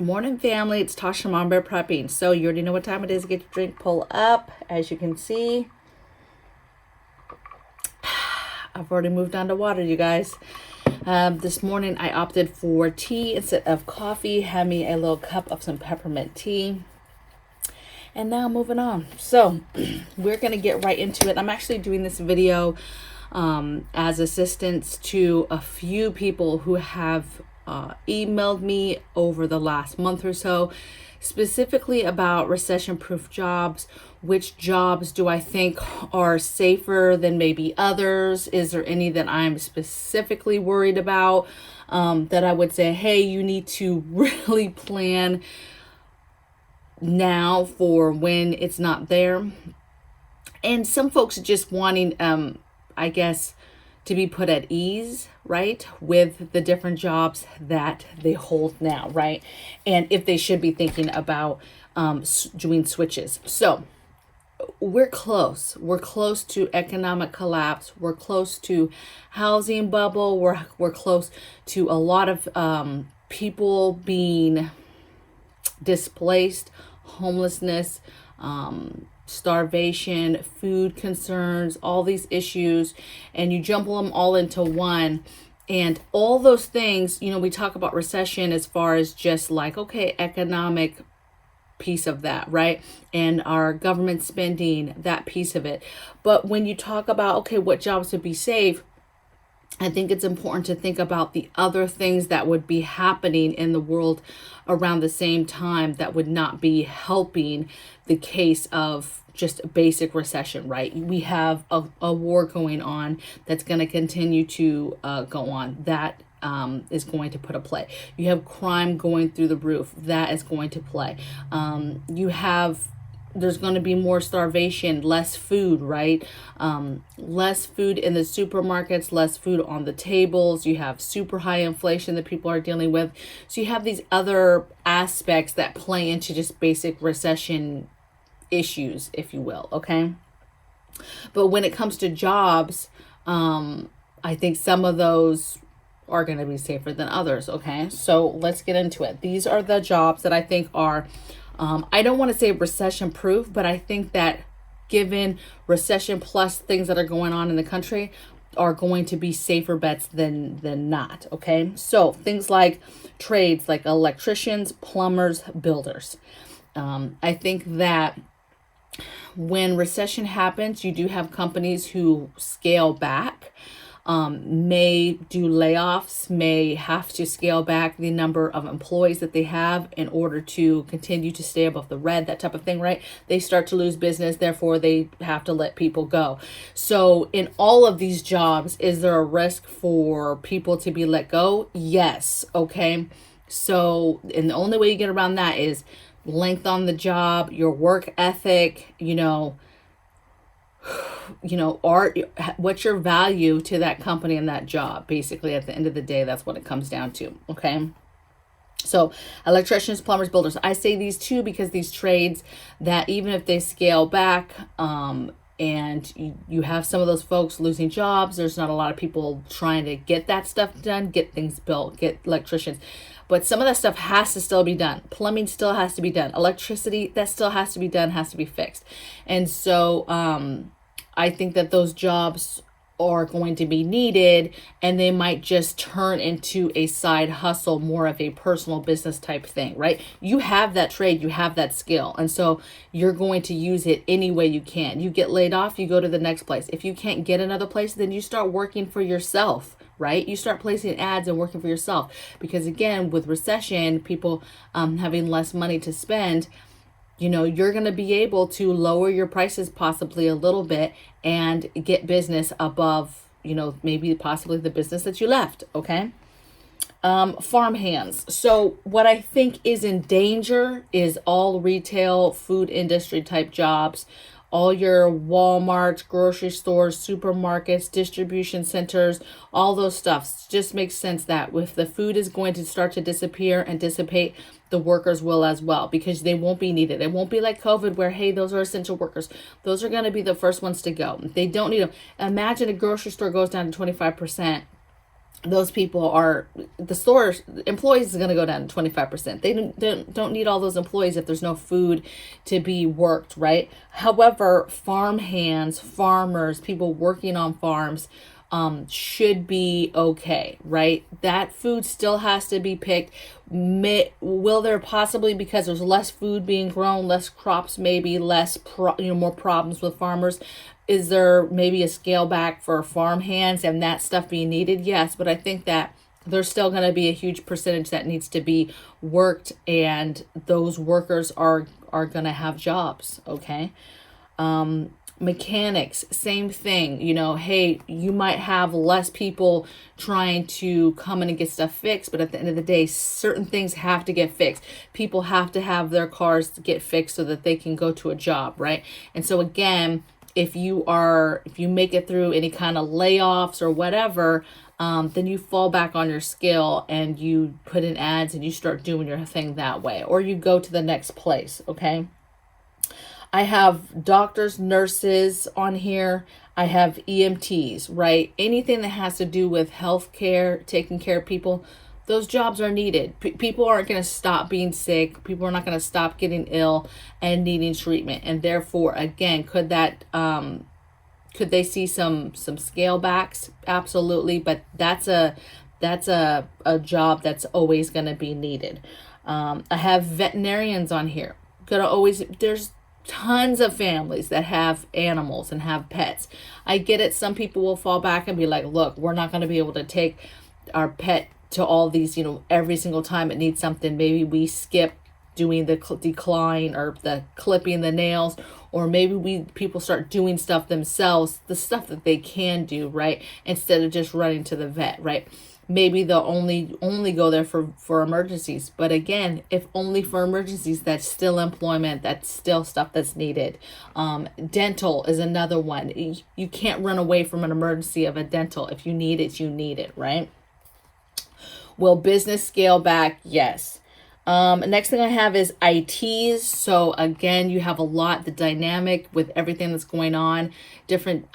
Morning, family. It's Tasha Mom Bear Prepping. So you already know what time it is. Get your drink, pull up. As you can see, I've already moved on to water, you guys. This morning I opted for tea instead of coffee. Had me a little cup of some peppermint tea. And now moving on. So we're going to get right into it. I'm actually doing this video as assistance to a few people who have emailed me over the last month or so, specifically about recession-proof jobs. Which jobs do I think are safer than maybe others? Is there any that I'm specifically worried about that I would say, hey, you need to really plan now for when it's not there? And some folks just wanting, I guess, to be put at ease, right, with the different jobs that they hold now, right? And if they should be thinking about doing switches. So we're close. We're close to economic collapse. We're close to housing bubble. We're close to a lot of people being displaced, homelessness, starvation, food concerns, all these issues, and you jumble them all into one. And all those things, we talk about recession as far as just like, okay, economic piece of that, right? And our government spending, that piece of it. But when you talk about, okay, what jobs would be safe, I think it's important to think about the other things that would be happening in the world around the same time that would not be helping the case of just basic recession, right? We have a war going on that's going to continue to go on. That is going to put a play. You have crime going through the roof. That is going to play. There's going to be more starvation, less food, right? Less food in the supermarkets, less food on the tables. You have super high inflation that people are dealing with. So you have these other aspects that play into just basic recession issues, if you will, okay? But when it comes to jobs, I think some of those are going to be safer than others, okay? So let's get into it. These are the jobs that I think are I don't want to say recession proof, but I think that given recession plus things that are going on in the country are going to be safer bets than not. Okay. So things like trades like electricians, plumbers, builders. I think that when recession happens, you do have companies who scale back, may do layoffs, may have to scale back the number of employees that they have in order to continue to stay above the red, that type of thing, right? They start to lose business, therefore they have to let people go. So in all of these jobs, is there a risk for people to be let go? Yes. Okay. So, and the only way you get around that is length on the job, your work ethic, what's your value to that company and that job? Basically, at the end of the day, that's what it comes down to. Okay. So electricians, plumbers, builders. I say these two because these trades that even if they scale back, and you have some of those folks losing jobs, there's not a lot of people trying to get that stuff done, get things built, get electricians. But some of that stuff has to still be done. Plumbing still has to be done. Electricity, that still has to be done, has to be fixed. And so I think that those jobs are going to be needed, and they might just turn into a side hustle, more of a personal business type thing, right? You have that trade, you have that skill. And so you're going to use it any way you can. You get laid off, you go to the next place. If you can't get another place, then you start working for yourself, right? You start placing ads and working for yourself. Because again, with recession, people having less money to spend, you're going to be able to lower your prices possibly a little bit and get business above, maybe possibly the business that you left. Okay. Farm hands. So what I think is in danger is all retail, food industry type jobs, all your Walmarts, grocery stores, supermarkets, distribution centers, all those stuff. Just makes sense that if the food is going to start to disappear and dissipate, the workers will as well, because they won't be needed. It won't be like COVID where, hey, those are essential workers. Those are going to be the first ones to go. They don't need them. Imagine a grocery store goes down to 25%. those people are, the store employees is going to go down to 25%. They don't need all those employees if there's no food to be worked, right? However, farm hands, farmers, people working on farms, should be okay, right? That food still has to be picked. Will there possibly, because there's less food being grown, less crops, maybe less more problems with farmers, is there maybe a scale back for farm hands and that stuff being needed? Yes, but I think that there's still going to be a huge percentage that needs to be worked, and those workers are going to have jobs. Okay. Mechanics, same thing. Hey, you might have less people trying to come in and get stuff fixed, but at the end of the day, certain things have to get fixed. People have to have their cars to get fixed so that they can go to a job, right? And so again, if you make it through any kind of layoffs or whatever, then you fall back on your skill and you put in ads and you start doing your thing that way, or you go to the next place. Okay. I have doctors, nurses on here. I have EMTs, right? Anything that has to do with healthcare, taking care of people, those jobs are needed. People aren't going to stop being sick. People are not going to stop getting ill and needing treatment. And therefore, again, could they see some scale backs? Absolutely. But that's a job that's always going to be needed. I have veterinarians on here. There's tons of families that have animals and have pets. I get it. Some people will fall back and be like, look, we're not going to be able to take our pet to all these, every single time it needs something. Maybe we skip doing the decline or the clipping the nails, or maybe people start doing stuff themselves, the stuff that they can do, right? Instead of just running to the vet, right? Maybe they'll only go there for emergencies. But again, if only for emergencies, that's still employment. That's still stuff that's needed. Dental is another one. You can't run away from an emergency of a dental. If you need it, you need it, right? Will business scale back? Yes. Next thing I have is ITs. So again, you have a lot, the dynamic with everything that's going on, different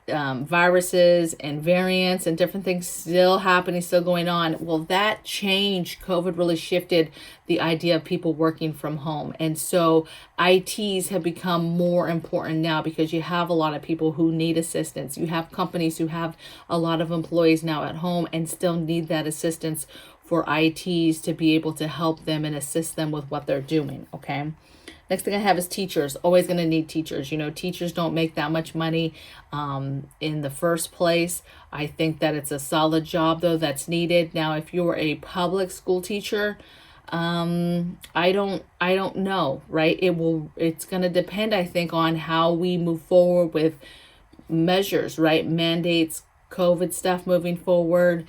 viruses and variants and different things still happening, still going on. Well, that changed. COVID really shifted the idea of people working from home. And so ITs have become more important now because you have a lot of people who need assistance. You have companies who have a lot of employees now at home and still need that assistance for ITs to be able to help them and assist them with what they're doing. Okay. Next thing I have is teachers. Always going to need teachers. Teachers don't make that much money in the first place. I think that it's a solid job though that's needed. Now, if you're a public school teacher, I don't know, right? It's going to depend, I think, on how we move forward with measures, right? Mandates, COVID stuff moving forward.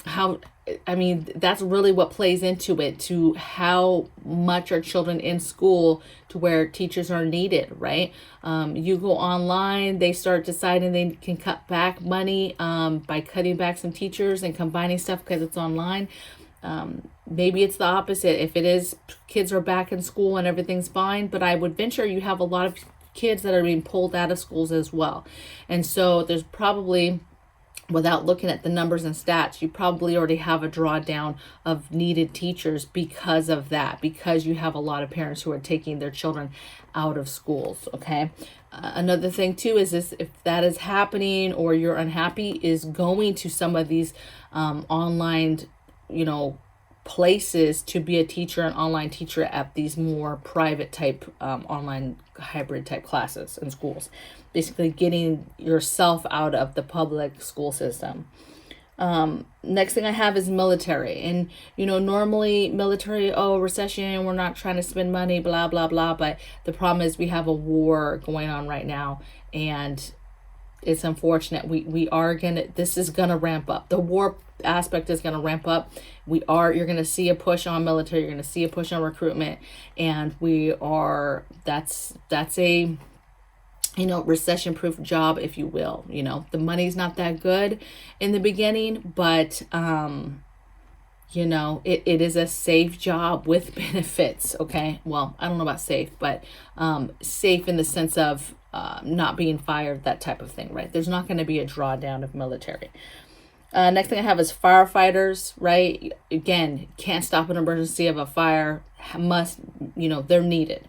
That's really what plays into it, to how much are children in school to where teachers are needed, right? You go online, they start deciding they can cut back money by cutting back some teachers and combining stuff because it's online. Maybe it's the opposite. If it is, kids are back in school and everything's fine, but I would venture you have a lot of kids that are being pulled out of schools as well. And so there's probably, without looking at the numbers and stats, you probably already have a drawdown of needed teachers because of that, because you have a lot of parents who are taking their children out of schools. Okay. Another thing too is this, if that is happening or you're unhappy, is going to some of these online, places to be a teacher, an online teacher at these more private type online hybrid type classes in schools, basically getting yourself out of the public school system. Next thing I have is military. And, normally military, recession, we're not trying to spend money, blah, blah, blah. But the problem is we have a war going on right now. And it's unfortunate. This is going to ramp up. The war aspect is going to ramp up. You're going to see a push on military. You're going to see a push on recruitment. And that's a, recession proof job, if you will. The money's not that good in the beginning, but, it is a safe job with benefits. Okay. Well, I don't know about safe, but, safe in the sense of not being fired, that type of thing, right? There's not going to be a drawdown of military. Next thing I have is firefighters, right? Again, can't stop an emergency of a fire. They're needed.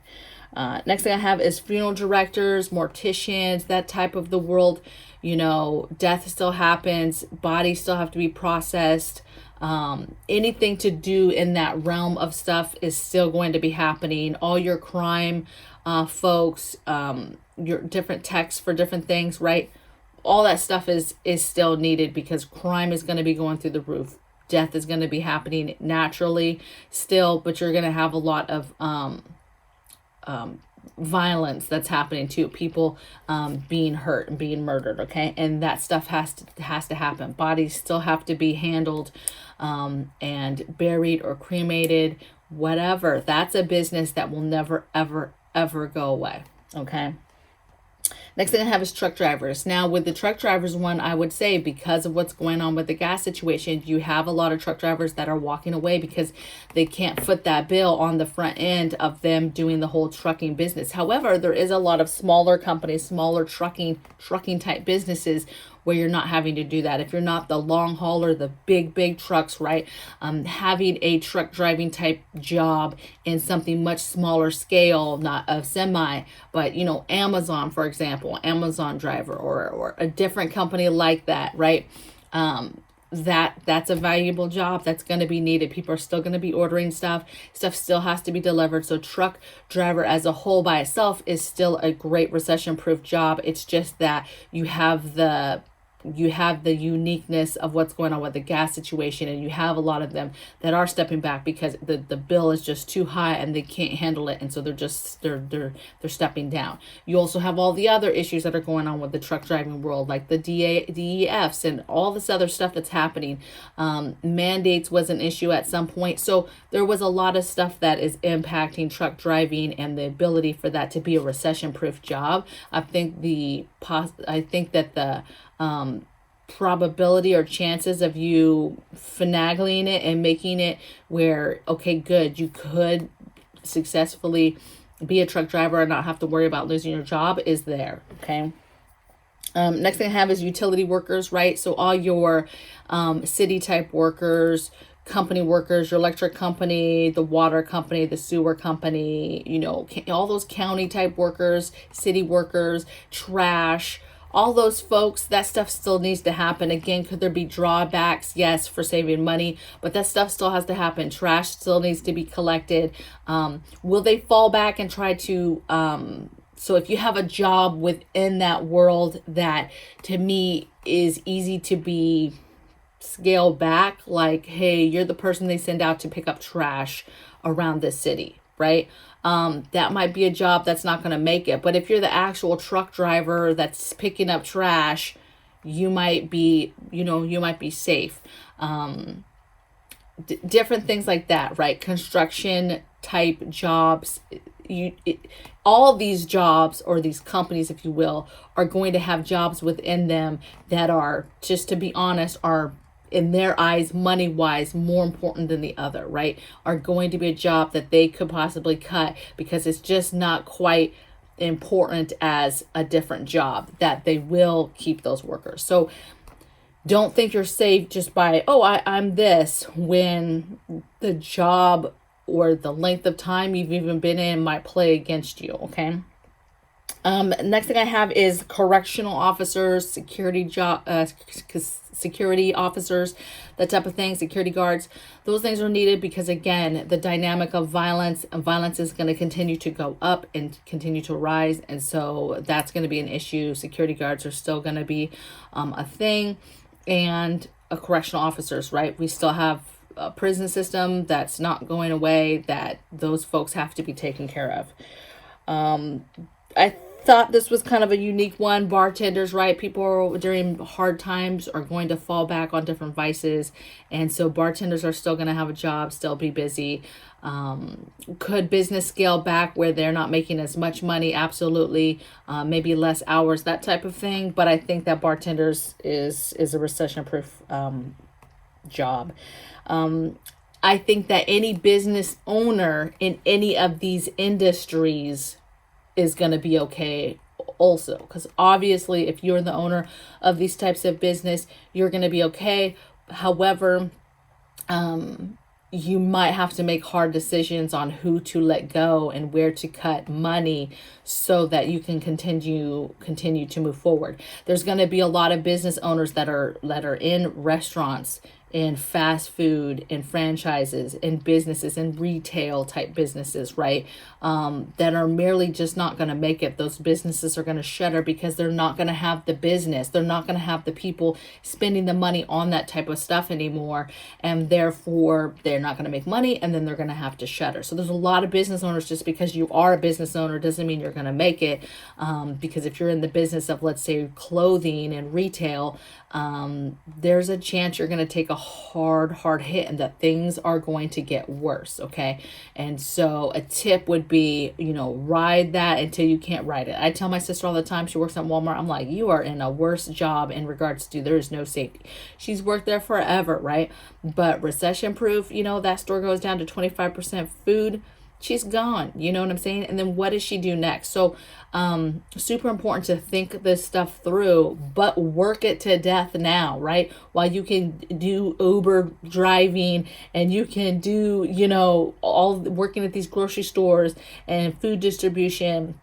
Next thing I have is funeral directors, morticians, that type of the world. Death still happens. Bodies still have to be processed. Anything to do in that realm of stuff is still going to be happening. All your crime folks, your different texts for different things, right? All that stuff is still needed because crime is going to be going through the roof. Death is going to be happening naturally still, but you're going to have a lot of violence that's happening too. People being hurt and being murdered, okay? And that stuff has to happen. Bodies still have to be handled and buried or cremated, whatever. That's a business that will never, ever, ever go away, okay? Next thing I have is truck drivers. Now, with the truck drivers one, I would say because of what's going on with the gas situation, you have a lot of truck drivers that are walking away because they can't foot that bill on the front end of them doing the whole trucking business. However, there is a lot of smaller companies, smaller trucking type businesses where you're not having to do that. If you're not the long hauler, the big trucks, right? Having a truck driving type job in something much smaller scale, not a semi, but Amazon, for example, Amazon driver or a different company like that, right? That's a valuable job that's going to be needed. People are still going to be ordering stuff still has to be delivered. So truck driver as a whole by itself is still a great recession proof job. It's just that you have the uniqueness of what's going on with the gas situation, and you have a lot of them that are stepping back because the bill is just too high and they can't handle it, and so they're stepping down. You also have all the other issues that are going on with the truck driving world, like the DEFs and all this other stuff that's happening. Mandates was an issue at some point, so there was a lot of stuff that is impacting truck driving and the ability for that to be a recession proof job. I think that the probability or chances of you finagling it and making it where, okay, good, you could successfully be a truck driver and not have to worry about losing your job is there, okay? Next thing I have is utility workers, right? So all your city type workers, company workers, your electric company, the water company, the sewer company, all those county type workers, city workers, trash, all those folks, that stuff still needs to happen. Again, could there be drawbacks? Yes, for saving money, but that stuff still has to happen. Trash still needs to be collected. Will they fall back and try to, so if you have a job within that world that to me is easy to be scaled back, like, hey, you're the person they send out to pick up trash around this city, right? That might be a job that's not going to make it. But if you're the actual truck driver that's picking up trash, you might be safe. Different things like that, right? Construction type jobs. All these jobs, or these companies, if you will, are going to have jobs within them that are, just to be honest, are in their eyes, money-wise, more important than the other, right? Are going to be a job that they could possibly cut because it's just not quite important as a different job, that they will keep those workers. So don't think you're safe just by, I'm this, when the job or the length of time you've even been in might play against you, okay? Next thing I have is correctional officers, security officers, that type of thing, security guards. Those things are needed because, again, the dynamic of violence is going to continue to go up and continue to rise. And so that's going to be an issue. Security guards are still going to be a thing. And correctional officers, right? We still have a prison system that's not going away, that those folks have to be taken care of. I thought this was kind of a unique one. Bartenders, right? People during hard times are going to fall back on different vices. And so bartenders are still going to have a job, still be busy. Could business scale back where they're not making as much money? Absolutely. Maybe less hours, that type of thing. But I think that bartenders is a recession-proof job. I think that any business owner in any of these industries is going to be okay also, because obviously if you're the owner of these types of business, you're going to be okay. However, you might have to make hard decisions on who to let go and where to cut money so that you can continue to move forward. There's going to be a lot of business owners that are in restaurants, in fast food, in franchises, in businesses, in retail type businesses, right? That are merely just not going to make it. Those businesses are going to shutter because they're not going to have the business. They're not going to have the people spending the money on that type of stuff anymore. And therefore, they're not going to make money, and then they're going to have to shutter. So there's a lot of business owners. Just because you are a business owner doesn't mean you're going to make it. Because if you're in the business of, let's say, clothing and retail, there's a chance you're going to take a hard hit and that things are going to get worse. Okay. And so a tip would be, ride that until you can't ride it. I tell my sister all the time, she works at Walmart. I'm like, you are in a worse job in regards to there is no safety. She's worked there forever, right? But recession proof, that store goes down to 25% food. She's gone. You know what I'm saying? And then what does she do next? So super important to think this stuff through, but work it to death now, right? While you can do Uber driving and you can do, all working at these grocery stores and food distribution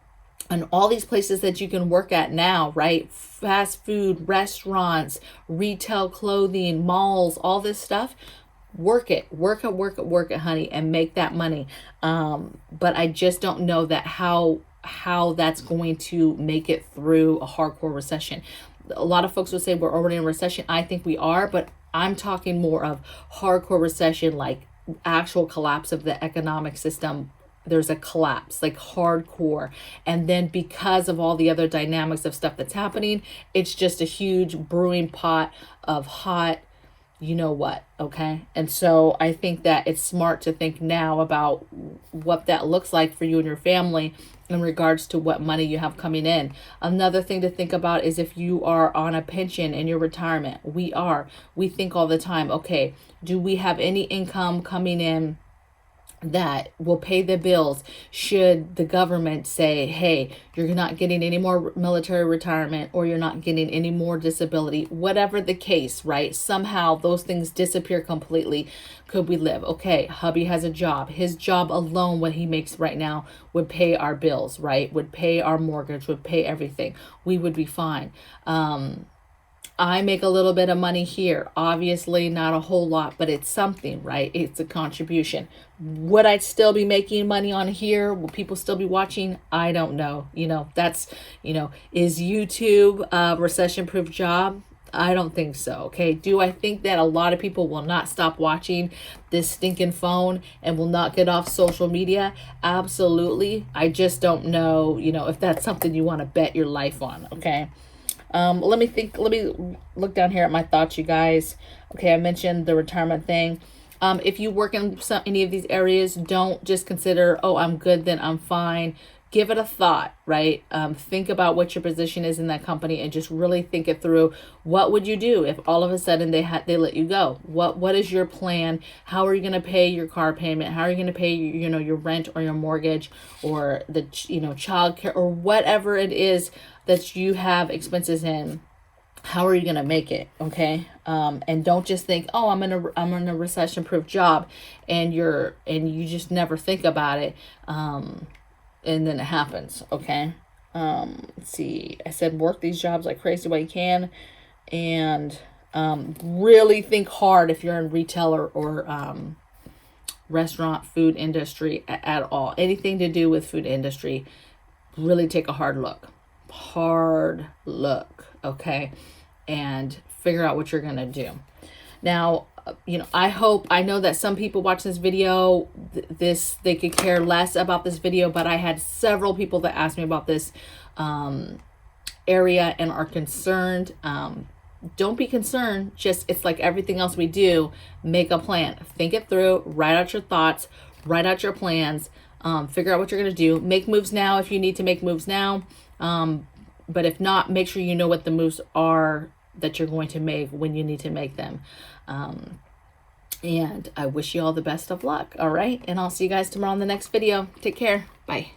and all these places that you can work at now, right? Fast food, restaurants, retail clothing, malls, all this stuff. Work it, honey, and make that money. But I just don't know that how that's going to make it through a hardcore recession. A lot of folks will say we're already in a recession. I think we are, but I'm talking more of hardcore recession, like actual collapse of the economic system. There's a collapse, like hardcore. And then because of all the other dynamics of stuff that's happening, it's just a huge brewing pot of hot, okay? And so I think that it's smart to think now about what that looks like for you and your family in regards to what money you have coming in. Another thing to think about is if you are on a pension in your retirement. We think all the time, okay, do we have any income coming in that will pay the bills should the government say, hey, you're not getting any more military retirement, or you're not getting any more disability, whatever the case, right? Somehow those things disappear completely. Could we live? Okay, hubby has a job. His job alone, what he makes right now, would pay our bills, right? Would pay our mortgage, would pay everything. We would be fine. I make a little bit of money here. Obviously not a whole lot, but it's something, right? It's a contribution. Would I still be making money on here? Will people still be watching? I don't know. That's, is YouTube a recession-proof job? I don't think so. Okay. Do I think that a lot of people will not stop watching this stinking phone and will not get off social media? Absolutely. I just don't know, if that's something you want to bet your life on. Okay. Let me look down here at my thoughts, you guys. Okay, I mentioned the retirement thing. If you work in any of these areas, don't just consider, oh, I'm good, then I'm fine. Give it a thought, right? Think about what your position is in that company and just really think it through. What would you do if all of a sudden they let you go? What is your plan? How are you going to pay your car payment? How are you going to pay your rent or your mortgage or the child care or whatever it is that you have expenses in? How are you going to make it? Okay. And don't just think, oh, I'm in a recession proof job, and you just never think about it. And then it happens. Okay. Let's see. I said, work these jobs like crazy while you can, and really think hard if you're in retail or restaurant, food industry at all. Anything to do with food industry, really take a hard look. Okay. And figure out what you're going to do. Now, I know that some people watch this video, they could care less about this video, but I had several people that asked me about this area and are concerned. Don't be concerned. It's like everything else we do. Make a plan. Think it through. Write out your thoughts. Write out your plans. Figure out what you're going to do. Make moves now if you need to make moves now. But if not, make sure you know what the moves are that you're going to make when you need to make them. And I wish you all the best of luck. All right. And I'll see you guys tomorrow on the next video. Take care. Bye.